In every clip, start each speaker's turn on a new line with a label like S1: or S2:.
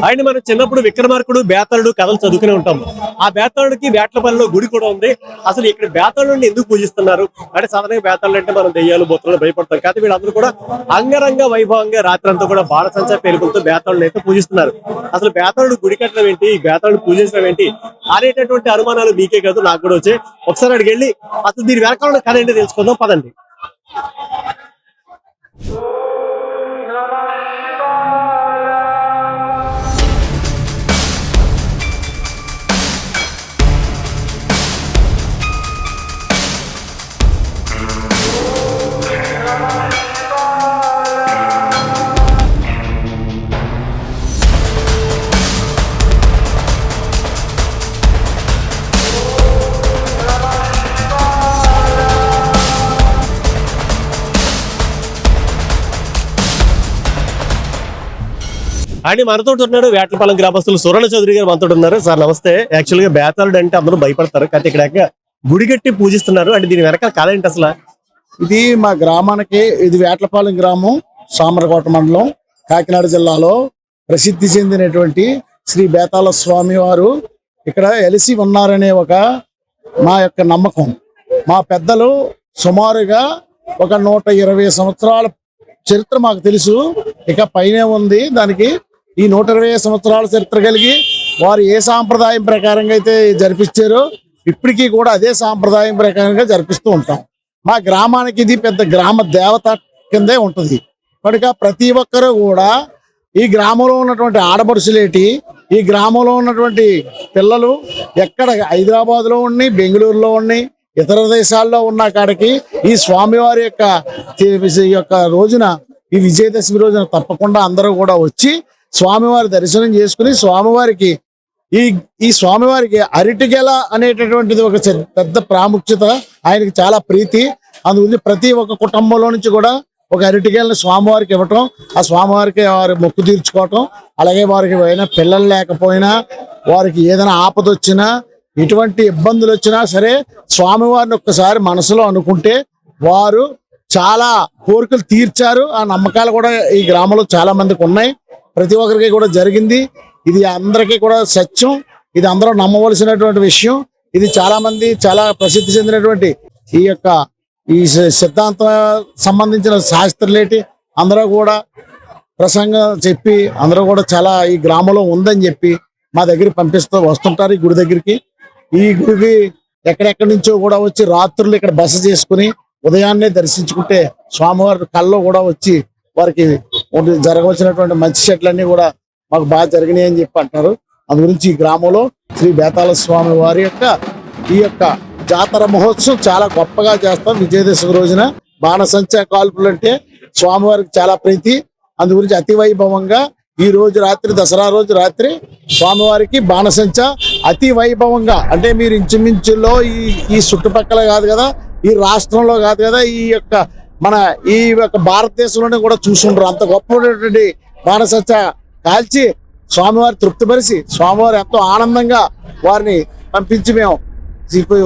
S1: ఆయన మనం చిన్నప్పుడు విక్రమార్కుడు బేతాళుడు కథలు చదువుకునే ఉంటాం. ఆ బేతాళుడికి వేట్లపల్లిలో గుడి కూడా ఉంది. అసలు ఇక్కడ బేతాళుడిని ఎందుకు పూజిస్తున్నారు అంటే, సాధారణంగా బేతాళుడు అంటే మనం దెయ్యాలు బొత్తలు భయపడతాం. కానీ వీళ్ళందరూ కూడా అంగరంగ వైభవంగా రాత్రంతా కూడా బాణసంచా పేరుకుంటూ బేతాళుని అయితే పూజిస్తున్నారు. అసలు బేతాళుడు గుడి కట్టడం ఏంటి, బేతాళుడు పూజించడం ఏంటి అనేటటువంటి అనుమానాలు మీకే కాదు నాకు కూడా వచ్చాయి. ఒకసారి అడిగి వెళ్ళి అసలు దీని వెనకాల కథ ఏంటో తెలుసుకుందాం పదండి. ఆయన మనతో ఉన్నాడు వేటలపాలెం గ్రామస్తులు సురణ చౌదరి గారు మనతో ఉన్నారు. సార్ నమస్తే. యాక్చువల్ గా బేతాళుడు అంటే అందరూ భయపడతారు, కానీ ఇక్కడ గుడి కట్టి పూజిస్తున్నారు అంటే దీని వెనకాల కథ ఏంటి అసలు?
S2: ఇది మా గ్రామానికి, ఇది వేటలపాలెం గ్రామం, సామర్లకోట మండలం, కాకినాడ జిల్లాలో ప్రసిద్ధి చెందినటువంటి శ్రీ బేతాళ స్వామి వారు ఇక్కడ ఎలిసి ఉన్నారనే ఒక మా యొక్క నమ్మకం. మా పెద్దలు సుమారుగా ఒక 120 సంవత్సరాల చరిత్ర మాకు తెలుసు. ఇక పైనే ఉంది దానికి. ఈ 120 సంవత్సరాల చరిత్ర కలిగి వారు ఏ సాంప్రదాయం ప్రకారంగా అయితే జరిపించారో ఇప్పటికీ కూడా అదే సాంప్రదాయం ప్రకారంగా జరిపిస్తూ ఉంటాం. మా గ్రామానికి ఇది పెద్ద గ్రామ దేవత కిందే ఉంటుంది. కనుక ప్రతి ఒక్కరూ కూడా ఈ గ్రామంలో ఉన్నటువంటి ఆడపడుచులేటి, ఈ గ్రామంలో ఉన్నటువంటి పిల్లలు ఎక్కడ హైదరాబాద్లో ఉండి, బెంగళూరులో ఉండి, ఇతర దేశాల్లో ఉన్న కాడికి ఈ స్వామివారి యొక్క రోజున, ఈ విజయదశమి రోజున తప్పకుండా అందరూ కూడా వచ్చి స్వామివారి దర్శనం చేసుకుని స్వామివారికి ఈ స్వామివారికి అరటిగెల అనేటటువంటిది ఒక పెద్ద ప్రాముఖ్యత. ఆయనకి చాలా ప్రీతి. అందుగురించి ప్రతి ఒక్క కుటుంబంలో నుంచి కూడా ఒక అరటిగెలను స్వామివారికి ఇవ్వటం, ఆ స్వామివారికి వారి మొక్కు తీర్చుకోవటం, అలాగే వారికి ఏమైనా పిల్లలు లేకపోయినా, వారికి ఏదైనా ఆపద వచ్చినా, ఎటువంటి ఇబ్బందులు వచ్చినా సరే స్వామివారిని ఒక్కసారి మనసులో అనుకుంటే వారు చాలా కోరికలు తీర్చారు. ఆ నమ్మకాలు కూడా ఈ గ్రామంలో చాలా మందికి ఉన్నాయి. ప్రతి ఒక్కరికి కూడా జరిగింది. ఇది అందరికీ కూడా సత్యం. ఇది అందరూ నమ్మవలసినటువంటి విషయం. ఇది చాలా మంది చాలా ప్రసిద్ధి చెందినటువంటి ఈ సిద్ధాంతం సంబంధించిన శాస్త్రులేటి అందరూ కూడా ప్రసంగం చెప్పి అందరూ కూడా చాలా ఈ గ్రామంలో ఉందని చెప్పి మా దగ్గరికి పంపిస్తూ వస్తుంటారు. ఈ గుడి దగ్గరికి, ఈ గుడికి ఎక్కడెక్కడి నుంచో కూడా వచ్చి రాత్రులు ఇక్కడ బస చేసుకుని ఉదయాన్నే దర్శించుకుంటే స్వామివారి కల్లో కూడా వచ్చి వారికి జరగవలసినటువంటి మంచి చెట్లన్నీ కూడా మాకు బాగా జరిగినాయి అని చెప్పి అంటారు. అందు గురించి ఈ గ్రామంలో శ్రీ బేతాళ స్వామి వారి ఈ జాతర మహోత్సవం చాలా గొప్పగా చేస్తాం. విజయదశమి రోజున బాణసంచా కాల్పులు అంటే స్వామివారికి చాలా ప్రీతి. అందు గురించి అతి వైభవంగా ఈ రోజు రాత్రి, దసరా రోజు రాత్రి స్వామివారికి బాణసంచా అతి వైభవంగా, అంటే మీరు ఇంచుమించులో ఈ చుట్టుపక్కల కాదు కదా, ఈ రాష్ట్రంలో కాదు కదా, మన భారతదేశంలోనే కూడా చూసుంటారు. అంత గొప్పటువంటి బాణసంచా కాల్చి స్వామివారి తృప్తిపరిచి స్వామివారు ఎంతో ఆనందంగా వారిని పంపించి మేము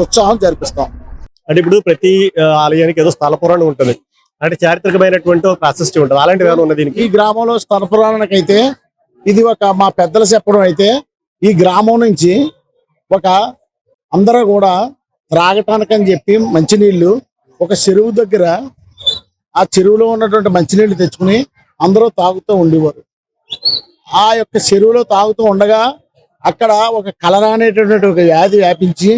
S2: ఉత్సాహం జరిపిస్తాం.
S1: అంటే ఇప్పుడు ప్రతి ఆలయానికి ఏదో స్థల పురాణం ఉంటుంది, అంటే చారిత్రకమైనటువంటి ప్రాశస్త్యం ఉంటుంది. అలాంటివి ఏమైనా ఉన్నది
S2: ఈ గ్రామంలో? స్థల పురాణానికి అయితే ఇది మా పెద్దలు చెప్పడం అయితే, ఈ గ్రామం నుంచి అందరూ కూడా త్రాగటానికని చెప్పి మంచినీళ్లు ఒక చెరువు దగ్గర, ఆ చెరువులో ఉన్నటువంటి మంచినీళ్లు తెచ్చుకుని అందరూ తాగుతూ ఉండేవారు. ఆ చెరువులో తాగుతూ ఉండగా అక్కడ ఒక కలరా అనేటటువంటి ఒక వ్యాధి వ్యాపించి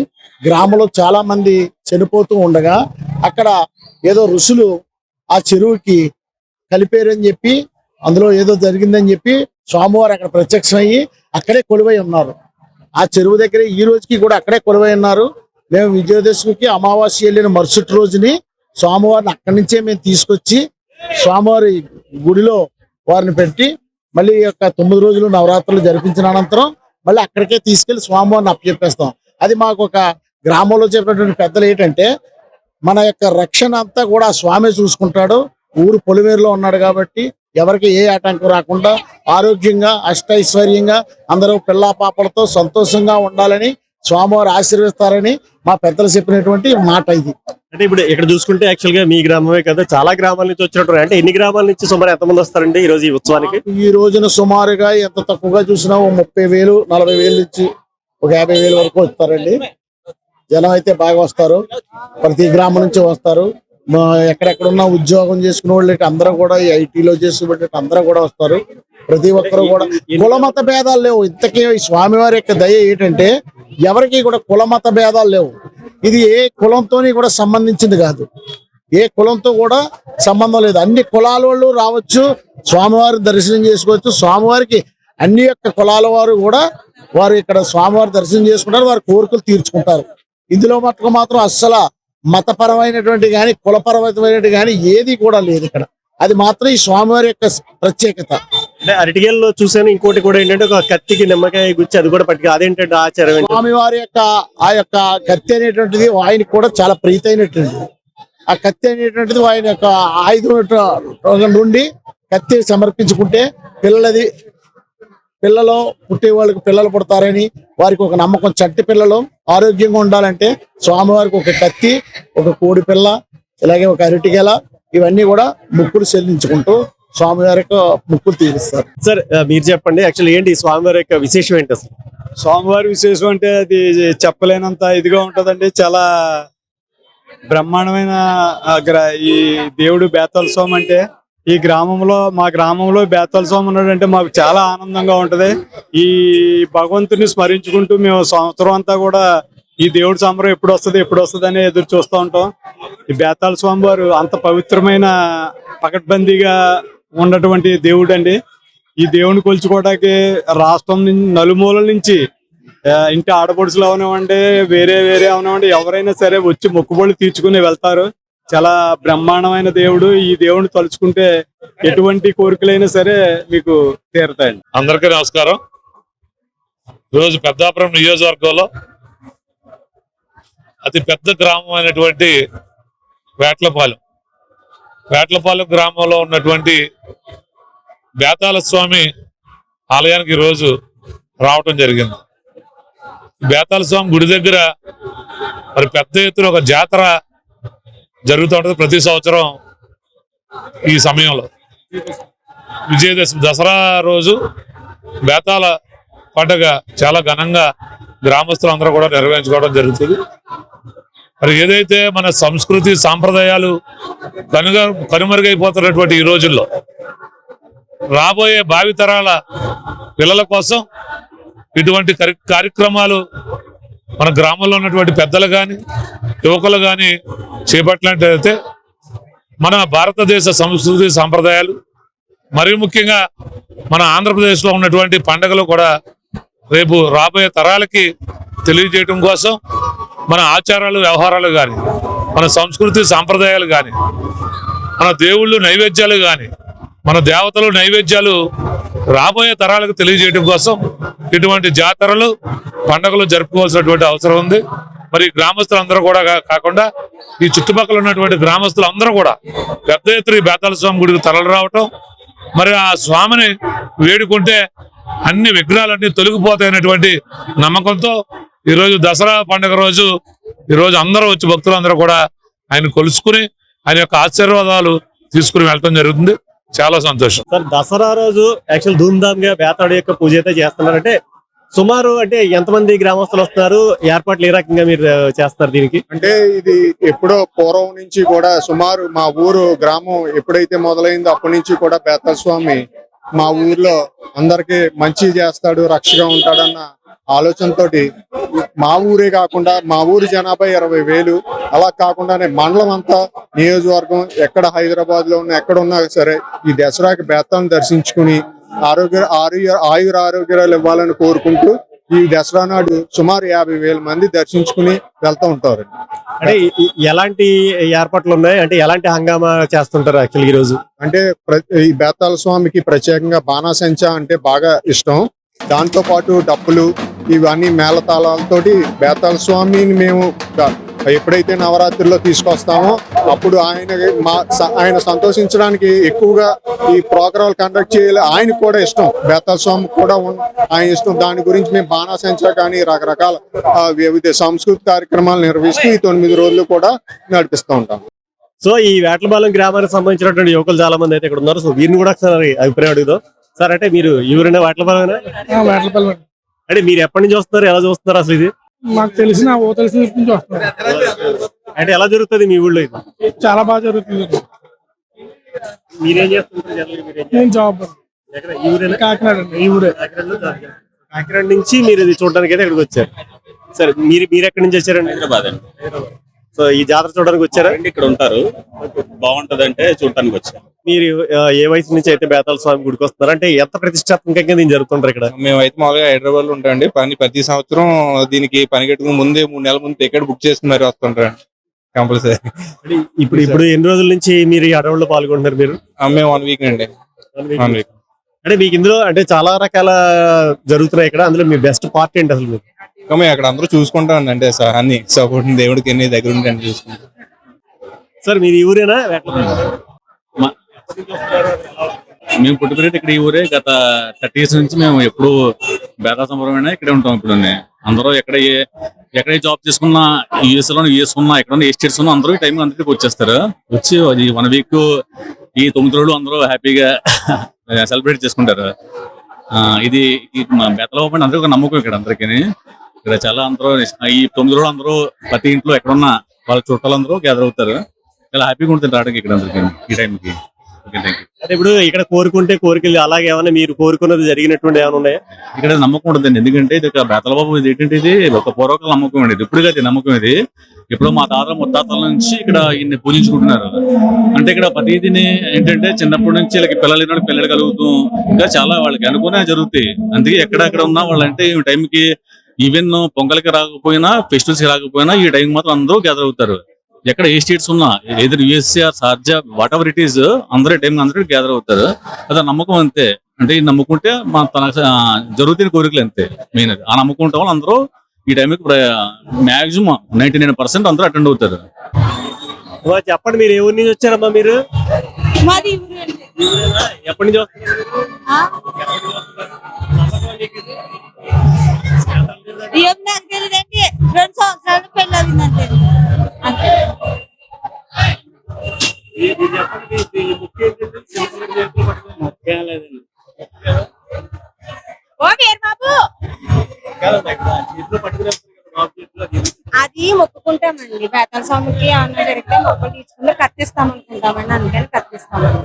S2: గ్రామంలో చాలా మంది చనిపోతూ ఉండగా అక్కడ ఏదో ఋషులు ఆ చెరువుకి కలిపారని చెప్పి, అందులో ఏదో జరిగిందని చెప్పి స్వామివారు అక్కడ ప్రత్యక్షమయ్యి అక్కడే కొలువై ఉన్నారు. ఆ చెరువు దగ్గర ఈ రోజుకి కూడా అక్కడే కొలువై ఉన్నారు. మేము విజయదశమికి అమావాస్య వెళ్ళిన మరుసటి రోజుని స్వామివారిని అక్కడి నుంచే మేము తీసుకొచ్చి స్వామివారి గుడిలో వారిని పెట్టి మళ్ళీ 9 రోజులు నవరాత్రులు జరిపించిన అనంతరం మళ్ళీ అక్కడికే తీసుకెళ్లి స్వామివారిని అప్పచెప్పేస్తాం. అది మాకు గ్రామంలో చెప్పినటువంటి పెద్దలు ఏంటంటే, మన రక్షణ అంతా కూడా స్వామి చూసుకుంటాడు. ఊరు పొలిమేరులో ఉన్నాడు కాబట్టి ఎవరికి ఏ ఆటంకం రాకుండా ఆరోగ్యంగా అష్టైశ్వర్యంగా అందరూ పిల్లా పాపలతో సంతోషంగా ఉండాలని స్వామివారు ఆశీర్వదిస్తారని మా పెద్దలు చెప్పినటువంటి మాట ఇది.
S1: అంటే ఇప్పుడు ఇక్కడ చూసుకుంటే యాక్చువల్ గా మీ గ్రామమే కదా, చాలా గ్రామాల నుంచి వచ్చినట్టు. అంటే ఎన్ని గ్రామాల నుంచి సుమారు ఎంతమంది వస్తారండి ఈ రోజు ఈ ఉత్సవానికి?
S2: ఈ రోజున సుమారుగా ఎంత తక్కువగా చూసినా 30,000 40,000 నుంచి ఒక 50,000 వరకు వస్తారండి. జనం అయితే బాగా వస్తారు, ప్రతి గ్రామం నుంచి వస్తారు. ఎక్కడెక్కడున్న ఉద్యోగం చేసుకునే వాళ్ళు అందరూ కూడా, ఈ ఐటీలో చేసుకునే అందరూ కూడా వస్తారు. ప్రతి ఒక్కరు కూడా కులమత భేదాలు లేవు. ఇంతకీ ఈ స్వామివారి యొక్క దయ ఏంటంటే ఎవరికి కూడా కులమత భేదాలు లేవు. ఇది ఏ కులంతోని కూడా సంబంధించింది కాదు, ఏ కులంతో కూడా సంబంధం లేదు. అన్ని కులాల వాళ్ళు రావచ్చు, స్వామివారి దర్శనం చేసుకోవచ్చు. స్వామివారికి అన్ని యొక్క కులాల వారు కూడా వారు ఇక్కడ స్వామివారి దర్శనం చేసుకుంటారు, వారి కోరికలు తీర్చుకుంటారు. ఇందులో మటుకు మాత్రం అస్సలు మతపరమైనటువంటి కానీ కులపరమైనటువంటి కానీ ఏది కూడా లేదు ఇక్కడ. అది మాత్రం ఈ స్వామివారి యొక్క ప్రత్యేకత.
S1: అంటే అరటిగేల్లో చూసాను, ఇంకోటి కూడా ఏంటంటే ఒక కత్తికి నిమ్మకాయ గుచ్చి అది కూడా పట్టుకు, అదేంటంటే ఆచారం ఏంటి?
S2: స్వామివారి యొక్క ఆ యొక్క కత్తి అనేటువంటిది ఆయనకి కూడా చాలా ప్రీతైనటువంటిది. ఆ కత్తి అనేటువంటిది ఆయన యొక్క ఆయుధం నుండి కత్తి సమర్పించుకుంటే పిల్లలు పుట్టే వాళ్ళకి పిల్లలు పుడతారని వారికి ఒక నమ్మకం. చంటి పిల్లలు ఆరోగ్యంగా ఉండాలంటే స్వామివారికి ఒక కత్తి, ఒక కోడి పిల్ల, ఇలాగే ఒక అరటిగెల, ఇవన్నీ కూడా ముక్కులు చెల్లించుకుంటూ స్వామివారి యొక్క ముక్కులు తీరుస్తారు.
S1: సార్ మీరు చెప్పండి, యాక్చువల్ ఏంటి ఈ స్వామివారి యొక్క విశేషం ఏంటి అసలు?
S3: స్వామివారి విశేషం అంటే అది చెప్పలేనంత ఇదిగా ఉంటదండి. చాలా బ్రహ్మాండమైన ఈ దేవుడు బేతాల స్వామి అంటే, ఈ గ్రామంలో మా గ్రామంలో బేతాల స్వామి ఉన్నాడంటే మాకు చాలా ఆనందంగా ఉంటది. ఈ భగవంతుని స్మరించుకుంటూ మేము సంవత్సరం అంతా కూడా ఈ దేవుడి సంబరం ఎప్పుడు వస్తుంది అని ఎదురు చూస్తూ ఉంటాం. ఈ బేతాల స్వామి వారు అంత పవిత్రమైన పకడ్బందీగా ఉన్నటువంటి దేవుడు అండి. ఈ దేవుని కొలుచుకోవడానికి రాష్ట్రం నుంచి నలుమూలల నుంచి ఇంటి ఆడపడుచులు అవనివ్వండి, వేరే అవనివ్వండి, ఎవరైనా సరే వచ్చి మొక్కుబడులు తీర్చుకుని వెళ్తారు. చాలా బ్రహ్మాండమైన దేవుడు. ఈ దేవుడిని తలుచుకుంటే ఎటువంటి కోరికలైనా సరే మీకు తీరుతాయండి.
S4: అందరికీ నమస్కారం. ఈరోజు పెద్దాపురం నియోజకవర్గంలో అతి పెద్ద గ్రామం అయినటువంటి వేట్లపాలెం గ్రామంలో ఉన్నటువంటి బేతాల స్వామి ఆలయానికి ఈరోజు రావటం జరిగింది. బేతాల స్వామి గుడి దగ్గర మరి పెద్ద ఎత్తున ఒక జాతర జరుగుతూ ఉంటుంది ప్రతి సంవత్సరం. ఈ సమయంలో విజయదశమి దసరా రోజు బేతాల పండుగ చాలా ఘనంగా గ్రామస్తులందరూ కూడా నిర్వహించుకోవడం జరుగుతుంది. మరి ఏదైతే మన సంస్కృతి సాంప్రదాయాలు కనుమరుగైపోతున్నటువంటి ఈ రోజుల్లో రాబోయే భావితరాల పిల్లల కోసం ఇటువంటి కార్యక్రమాలు మన గ్రామంలో ఉన్నటువంటి పెద్దలు కానీ యువకులు కానీ చేపట్టినట్లయితే మన భారతదేశ సంస్కృతి సాంప్రదాయాలు, మరి ముఖ్యంగా మన ఆంధ్రప్రదేశ్లో ఉన్నటువంటి పండుగలు కూడా రేపు రాబోయే తరాలకి తెలియజేయడం కోసం మన ఆచారాలు వ్యవహారాలు కానీ, మన సంస్కృతి సాంప్రదాయాలు కానీ, మన దేవుళ్ళు నైవేద్యాలు కానీ, మన దేవతలు నైవేద్యాలు రాబోయే తరాలకు తెలియజేయడం కోసం ఇటువంటి జాతరలు పండుగలు జరుపుకోవాల్సినటువంటి అవసరం ఉంది. మరి గ్రామస్తులందరూ కూడా కాకుండా ఈ చుట్టుపక్కల ఉన్నటువంటి గ్రామస్తులందరూ కూడా పెద్ద ఎత్తున ఈ బేతాల స్వామి గుడికి తరలి రావటం, మరి ఆ స్వామిని వేడుకుంటే అన్ని విఘ్నాలన్నీ తొలగిపోతాయనేటువంటి నమ్మకంతో ఈరోజు దసరా పండుగ రోజు ఈరోజు అందరూ వచ్చి భక్తులందరూ కూడా ఆయన కొలుసుకుని ఆయన యొక్క ఆశీర్వాదాలు తీసుకుని వెళ్ళటం జరుగుతుంది. చాలా సంతోషం.
S1: సార్ దసరా రోజు యాక్చువల్ ధూమ్ధామ్ గా బేతాడు యొక్క పూజ అయితే చేస్తున్నారంటే సుమారు అంటే ఎంతమంది గ్రామస్తులు వస్తున్నారు, ఏర్పాట్లు ఏ రకంగా మీరు చేస్తున్నారు దీనికి?
S5: అంటే ఇది ఎప్పుడో పూర్వం నుంచి కూడా సుమారు మా ఊరు గ్రామం ఎప్పుడైతే మొదలైందో అప్పటి నుంచి కూడా బేతాల స్వామి మా ఊర్లో అందరికి మంచి చేస్తాడు, రక్షగా ఉంటాడన్న ఆలోచనతో మా ఊరే కాకుండా మా ఊరి జనాభా 20,000, అలా కాకుండానే మండలం అంతా నియోజకవర్గం ఎక్కడ హైదరాబాద్ లో ఉన్న ఎక్కడ ఉన్నా సరే ఈ దసరాకి బేతాలను దర్శించుకుని ఆరోగ్యాలు ఇవ్వాలని కోరుకుంటూ ఈ దసరా నాడు సుమారు 50,000 మంది దర్శించుకుని వెళ్తూ ఉంటారు.
S1: అంటే ఎలాంటి ఏర్పాట్లు ఉన్నాయి, అంటే ఎలాంటి హంగామా చేస్తుంటారు యాక్చువల్ ఈ రోజు?
S5: అంటే ఈ బేతాల స్వామికి ప్రత్యేకంగా బాణాసంచా అంటే బాగా ఇష్టం. దాంతో పాటు డప్పులు ఇవన్నీ మేళతాళాలతోటి బేతాల స్వామిని మేము ఎప్పుడైతే నవరాత్రిలో తీసుకొస్తామో అప్పుడు ఆయన సంతోషించడానికి ఎక్కువగా ఈ ప్రోగ్రాలు కండక్ట్ చేయాలి. ఆయనకు కూడా ఇష్టం, బేతాళ స్వామికి కూడా ఆయన ఇష్టం. దాని గురించి మేము బాణాసంచా కానీ రకరకాల వివిధ సంస్కృతి కార్యక్రమాలు నిర్వహిస్తూ ఈ 9 రోజులు కూడా నడిపిస్తూ ఉంటాం.
S1: సో ఈ వేటలపాలెం గ్రామానికి సంబంధించినటువంటి యువకులు చాలా మంది అయితే ఇక్కడ ఉన్నారు. సో వీరిని కూడా ఒకసారి అభిప్రాయం అడుగుదాం. సార్, అంటే మీరు ఎవరైనా వేటలపాలెం అంటే మీరు ఎప్పటి నుంచి వస్తున్నారు, ఎలా చూస్తున్నారు అసలు ఇది?
S6: మాకు తెలిసిన నుంచి వస్తున్నారు.
S1: అంటే ఎలా జరుగుతుంది మీ ఊళ్ళో ఇది?
S6: చాలా బాగా జరుగుతుంది.
S1: మీరేం చేస్తుంటారు జనరల్గా? మీరేం
S6: నేను జాబ్
S1: ఎక్కడ? ఈ ఊరేనా?
S6: కాకినాడ అండి, ఈ ఊరే.
S1: కాకినాడ నుంచి మీరు ఇది చూడడానికి అయితే ఇక్కడికి వచ్చారు. సరే, మీరు ఎక్కడి నుంచి వచ్చారండి?
S7: హైదరాబాద్ అండి.
S1: సో ఈ జాతర చూడడానికి వచ్చారా?
S7: ఇక్కడ ఉంటారు, బాగుంటది అంటే చూడటానికి వచ్చారు.
S1: మీరు ఏ వయసు నుంచి అయితే బేతాళ స్వామి గుడికి వస్తున్నారు? అంటే ఎంత ప్రతిష్టాత్మకంగా దీన్ని జరుగుతుంటారు ఇక్కడ?
S8: మేమైతే మామూలుగా హైదరాబాద్ లో ఉంటామండి. ప్రతి సంవత్సరం దీనికి పని కట్టుకుని ముందే 3 నెలల ముందు టికెట్ బుక్ చేసుకుని మరి వస్తుంటారు కంపల్సరీ.
S1: ఇప్పుడు ఎన్ని రోజుల నుంచి మీరు ఈ అడవుల్లో పాల్గొంటున్నారు? మీరు
S8: మేము 1 వీక్ అండి. 1 వీక్.
S1: అంటే మీకు ఇందులో అంటే చాలా రకాల జరుగుతున్నాయి ఇక్కడ. అందులో మీ బెస్ట్ పార్ట్ ఏంటి అసలు మీకు?
S8: మేము అక్కడ అందరూ చూసుకుంటాం అంటే అన్ని సపోర్ట్ దేవుడికి ఎన్ని దగ్గర ఉండి అని చూసుకుంటాం.
S1: సార్, మీరు ఈ ఊరేనా?
S7: మేము పుట్టుపరేట ఇక్కడ ఈ ఊరే. గత 30 years నుంచి మేము ఎప్పుడు బేతా సంబరమైనా ఇక్కడే ఉంటాం. ఇప్పుడు అందరూ ఎక్కడ జాబ్ చేసుకున్నా, యూఎస్ ఉన్నా, ఎక్కడ ఏ స్టేట్స్ ఉన్నా అందరూ ఈ టైం అందరికి వచ్చేస్తారు. వచ్చి 1 వీక్ ఈ 9 రోజులు అందరూ హ్యాపీగా సెలబ్రేట్ చేసుకుంటారు. ఇది మా బేతల ఓపెన్ అందరూ ఒక నమ్మకం ఇక్కడ అందరికీ. ఇక్కడ చాలా అందరూ ఈ 9 రోజులు అందరూ ప్రతి ఇంట్లో ఎక్కడున్నా వాళ్ళ చుట్టాలందరూ గ్యాదర్ అవుతారు. చాలా హ్యాపీగా ఉంటుంది రావడానికి ఇక్కడ అందరికి ఈ టైంకి.
S1: అంటే ఇప్పుడు ఇక్కడ కోరుకుంటే కోరికలు అలాగే ఏమైనా మీరు కోరుకున్నది జరిగినటువంటి ఏమైనా ఉన్నాయా?
S7: ఇక్కడ నమ్మకం ఉంటుందండి. ఎందుకంటే ఇది ఒక బేతల బాబు ఇది ఏంటంటే ఇది ఒక పూర్వకాల నమ్మకం అండి. ఇది ఇప్పుడు కదా నమ్మకం ఇది. ఇప్పుడు మా తాత ముత్తాతల నుంచి ఇక్కడ ఈయన్ని పూజించుకుంటున్నారు. అంటే ఇక్కడ ప్రతిదిని ఏంటంటే చిన్నప్పటి నుంచి వీళ్ళకి పిల్లలు కలుగుతూ ఇంకా చాలా వాళ్ళకి అనుకునే జరుగుతాయి. అందుకే ఎక్కడెక్కడ ఉన్నా వాళ్ళంటే ఈ టైంకి ఈవెన్ పొంగల్కి రాకపోయినా, ఫెస్టివల్స్ కి రాకపోయినా ఈ టైం మాత్రం అందరూ గ్యాదర్ అవుతారు. ఎక్కడ ఏ స్టేట్స్ ఉన్నా, ఏదైనా USA, Sharjah, what ever it is, అందరూ టైం అందరూ గ్యాదర్ అవుతారు. అదే నమ్మకం అంతే. అంటే ఈ నమ్ముకుంటే తనకు జరుగుతున్న కోరికలు అంతే మెయిన్. ఆ నమ్మకం ఉంటే వాళ్ళు అందరూ ఈ టైంకి మాక్సిమం 99% అందరూ అటెండ్ అవుతారు.
S1: చెప్పండి, మీరు ఏ ఊరి నుంచి వచ్చారమ్మా? మీరు
S9: మాది ఊరే అండి.
S1: ఎప్పటి నుంచి వస్తున్నారు?
S9: ఏం నాకు తెలియదండి. 2 సంవత్సరాలు పెళ్ళి అయిందంటే అంతే. ఓ వీర్ బాబు, అది మొక్కుకుంటామండి. బేతాళ స్వామికి ఏమన్నా జరిగితే మొక్కలు తీసుకుంటే కత్తిస్తాం అనుకుంటామండి. అందుకని కత్తిస్తామండి.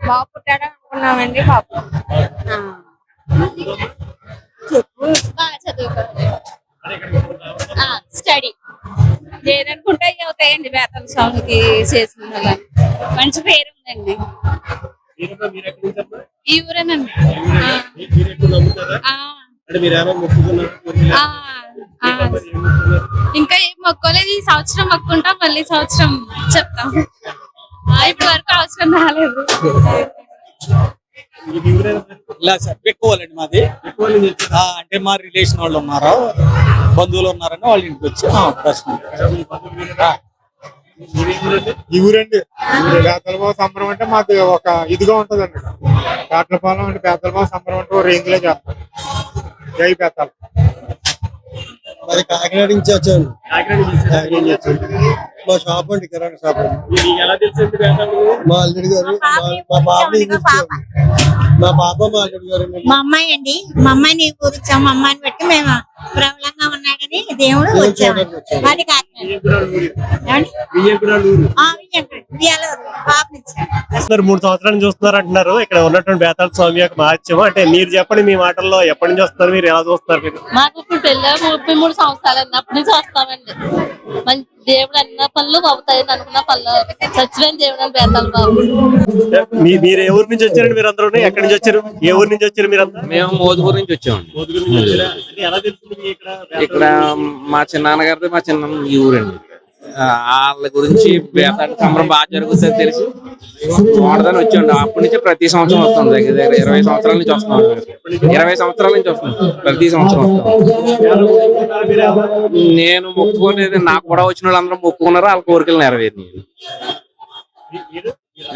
S9: బాబు పుట్టాడు అనుకున్నామండి. బాబు చెప్పు.
S10: బాగా చదువుకోండి, స్టడీ లేదనుకుంటే అవుతాయండి. బేతాళ స్వామికి చేసిన మంచి పేరు ఉందండి. ఈ ఊరేనండి. ఇంకా ఏం మొక్కోలేదు. ఈ సంవత్సరం మొక్కుంటాం, మళ్ళీ సంవత్సరం చెప్తాం. ఇప్పటి వరకు అవసరం రాలేదు.
S11: ఇలా సార్ ఎక్కువాలండి మాది. అంటే మా రిలేషన్ వాళ్ళు ఉన్నారు, బంధువులు ఉన్నారని వాళ్ళ ఇంటికి వచ్చి దర్శనం.
S5: ఈ ఊరండి. బేతలబాబు సంబరం అంటే మాకు ఒక ఇదిగా ఉంటదండి. వేటలపాలెం అంటే బేతలబాబు సంబరం అంటే రేంజ్ లో చేస్తాం. జై బేతాళ.
S12: మరి కాకినాడ నుంచి వచ్చాను. మా షాప్ అండి, కిరాణా షాప్ అండి. మా అల్లుడి గారు, మా బాబు, మా పాప, మా అల్లుడి గారు.
S9: మా అమ్మాయి అండి. మా అమ్మాయిని కూర్చాం. మా అమ్మాయిని బట్టి మేము ప్రబలంగా ఉన్నాడని దేవుడు వచ్చాము. మాది కాకినాడ.
S1: 3 సంవత్సరాల నుంచి చూస్తున్నారు అంటున్నారు. ఇక్కడ ఉన్నటువంటి బేతాళ స్వామి యొక్క మహత్యం అంటే మీరు చెప్పండి మీ మాటల్లో. ఎప్పటి నుంచి వస్తున్నారు, మీరు ఎలా చూస్తున్నారు? మీరు
S10: మాకు ఇప్పుడు పెళ్ళి 33 సంవత్సరాలు అండి. అప్పటి నుంచి వస్తామండి. మంచి దేవుడు అన్న పనులు అవుతాయని అనుకున్న పనులు చచ్చిపోయిన దేవుడు అని బేతాళ బాబు.
S1: మీరు ఏ ఊరు నుంచి వచ్చారండి? మీరు అందరూ ఎక్కడి నుంచి వచ్చారు? ఏ ఊరు నుంచి వచ్చారు మీరు?
S11: మేము మోదుగురు నుంచి వచ్చామండి.
S1: ఎలా తెలుస్తుంది
S11: ఇక్కడ మా చిన్నాన్నగారిది మా చిన్న ఈ ఊరండి. వాళ్ళ గురించి బేతాళ సంబరం బాగా జరుగుతుంది తెలిసి బాగుంటుందని వచ్చి ఉండే అప్పటి నుంచి ప్రతి సంవత్సరం వస్తుంది దగ్గర దగ్గర 20 సంవత్సరాల నుంచి వస్తున్నాం 20 సంవత్సరాల నుంచి వస్తున్నాం ప్రతి సంవత్సరం వస్తాం. నేను మొక్కుకోలేదు, నాకు కూడా వచ్చిన వాళ్ళందరూ మొక్కుకున్నారు, వాళ్ళ కోరికలు నెరవేరినాయి.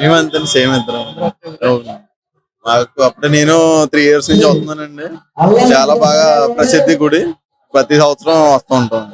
S12: మేమంతా సేమ్ ఇద్దరం. మాకు అప్పుడే నేను 3 years నుంచి వస్తున్నానండి. చాలా బాగా ప్రసిద్ధి గుడి, ప్రతి సంవత్సరం వస్తూ ఉంటాం.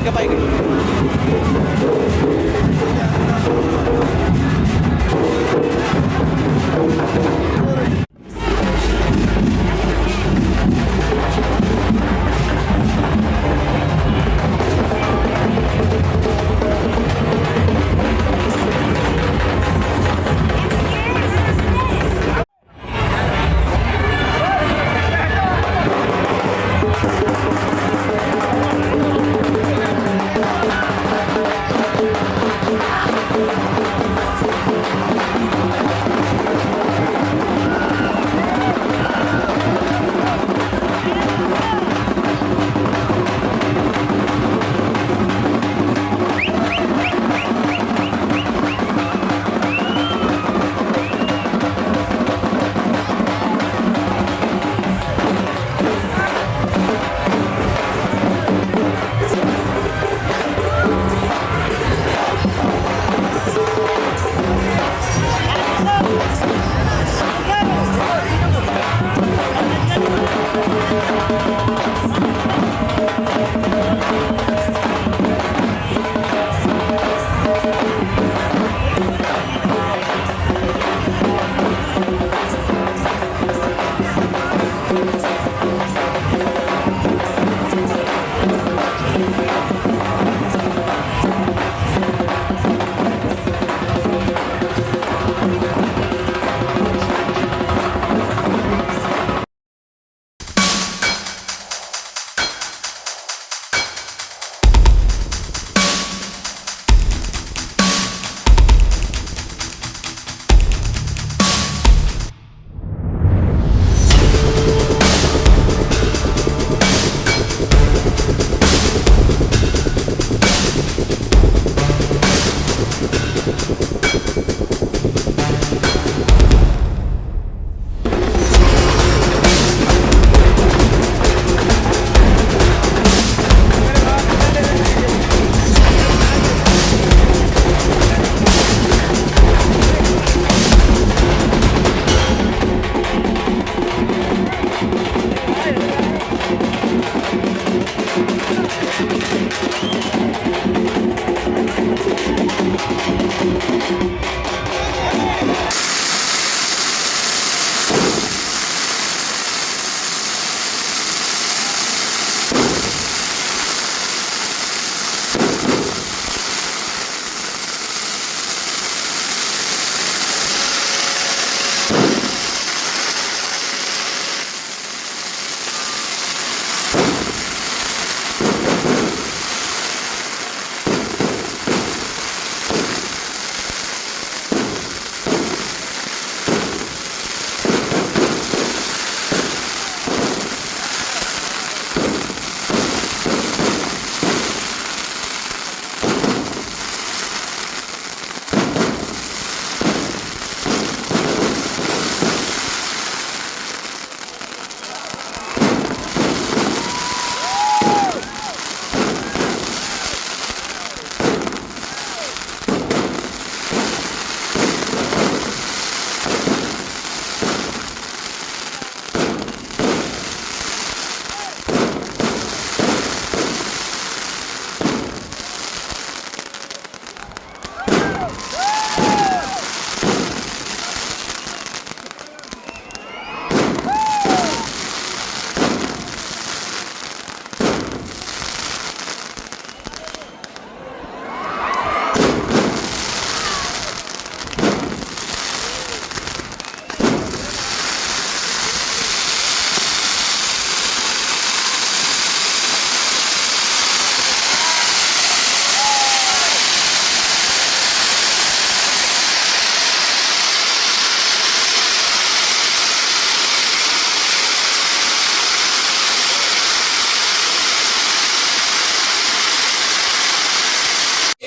S13: ఇంకా పైకి.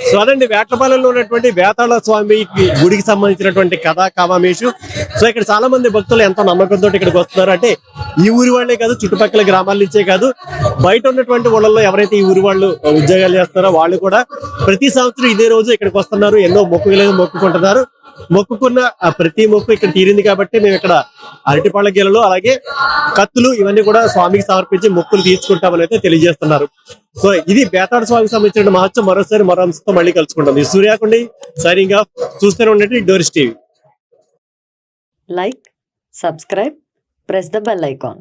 S1: సో అదండి వేటపాలెంలో ఉన్నటువంటి వేతాళ స్వామి గుడికి సంబంధించినటువంటి కథా కామామేషు. సో ఇక్కడ చాలా మంది భక్తులు ఎంతో నమ్మకంతో ఇక్కడికి వస్తున్నారు. అంటే ఈ ఊరి వాళ్ళే కాదు, చుట్టుపక్కల గ్రామాల నుంచే కాదు, బయట ఉన్నటువంటి ఊళ్ళల్లో ఎవరైతే ఈ ఊరి వాళ్ళు ఉద్యోగాలు చేస్తున్నారో వాళ్ళు కూడా ప్రతి సంవత్సరం ఇదే రోజు ఇక్కడికి వస్తున్నారు. ఎన్నో మొక్కులు మొక్కుకుంటున్నారు. మొక్కుకున్న ఆ ప్రతి మొక్కు ఇక్కడ తీరింది కాబట్టి మేము ఇక్కడ అరటిపళ్ళ గెలలు అలాగే కత్తులు ఇవన్నీ కూడా స్వామికి సమర్పించి మొక్కులు తీర్చుకుంటామని అయితే తెలియజేస్తున్నారు. సో ఇది బేతాళ స్వామికి సంబంధించిన మహత్యం. మరోసారి మరో అంశంతో మళ్ళీ కలుసుకుంటాం. ఈ సూర్యాకుండి సైనింగ్ ఆఫ్. చూస్తూనే ఉండండి Doris TV.
S13: Like, subscribe, press the bell icon.